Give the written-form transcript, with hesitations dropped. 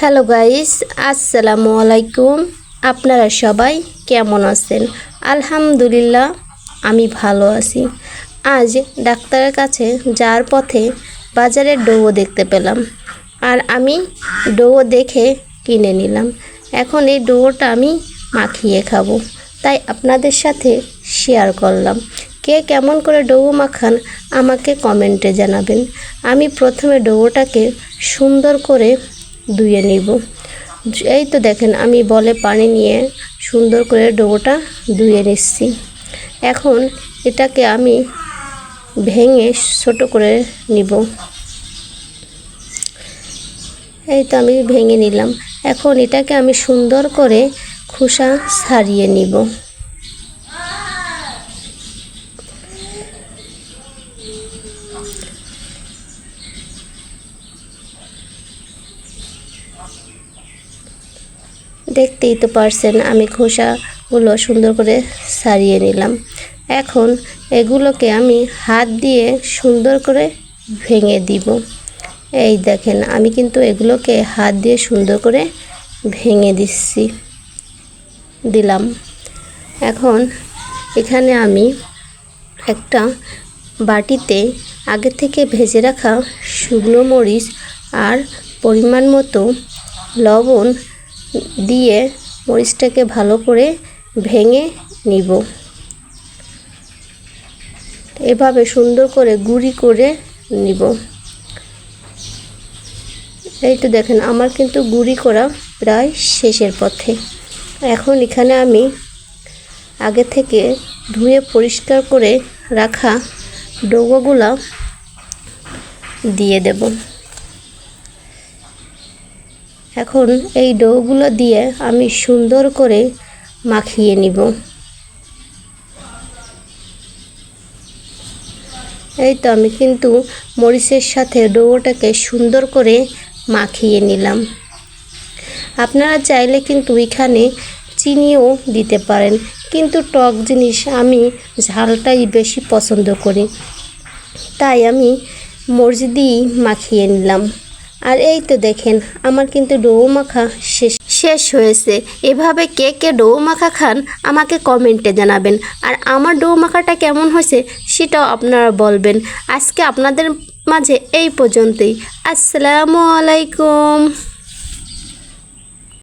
Hello guys, আসসালামু আলাইকুম। আপনারা সবাই কেমন আছেন? আলহামদুলিল্লাহ, আমি ভালো আছি। আজ ডাক্তারের কাছে যাওয়ার পথে বাজারে ডোগো দেখতে পেলাম, আর আমি ডোগো দেখে কিনে নিলাম। এখন এই ডোগোটা আমি মাখিয়ে খাবো, তাই আপনাদের সাথে শেয়ার করলাম। কে কেমন করে ডোগো মাখান আমাকে কমেন্টে জানাবেন। আমি প্রথমে ডোগোটাকে সুন্দর করে ধুয়ে নিব। এই তো দেখেন, আমি বলে পানি নিয়ে সুন্দর করে ডোগোটা ধুয়ে নিচ্ছি। এখন এটাকে আমি ভেঙে ছোট করে নিব। এই তো আমি ভেঙে নিলাম। এখন এটাকে আমি সুন্দর করে খোসা ছাড়িয়ে নিব। দেখতেই তো পারছেন, আমি খোসাগুলো সুন্দর করে ছাড়িয়ে নিলাম। এখন এগুলোকে আমি হাত দিয়ে সুন্দর করে ভেঙে দিব। এই দেখেন, আমি কিন্তু এগুলোকে হাত দিয়ে সুন্দর করে ভেঙে দিলাম। এখন এখানে আমি একটা বাটিতে আগে থেকে ভেজে রাখা শুকনো মরিচ আর পরিমাণ মতো লবণ দিয়ে মরিচটাকে ভালো করে ভেঙে নিব। এভাবে সুন্দর করে গুঁড়ি করে নিব। এই তো দেখেন, আমার কিন্তু গুঁড়ি করা প্রায় শেষের পথে। এখন এখানে আমি আগে থেকে ধুয়ে পরিষ্কার করে রাখা ডোগোগুলো দিয়ে দেব। এখন এই ডোগুলো দিয়ে আমি সুন্দর করে মাখিয়ে নিব। এই তো আমি কিন্তু মরিচের সাথে ডোটাকে সুন্দর করে মাখিয়ে নিলাম। আপনারা চাইলে কিন্তু এখানে চিনিও দিতে পারেন, কিন্তু টক জিনিস আমি ঝালটাই বেশি পছন্দ করি, তাই আমি মরিচ দিয়েই মাখিয়ে নিলাম। আর এই তো দেখেন, আমার কিন্তু ডোগো মাখা শেষ হয়েছে। এভাবে কে কে ডোগো মাখা খান আমাকে কমেন্টে জানাবেন, আর আমার ডোগো মাখাটা কেমন হয়েছে সেটাও আপনারা বলবেন। আজকে আপনাদের মাঝে এই পর্যন্তই। আসসালামু আলাইকুম।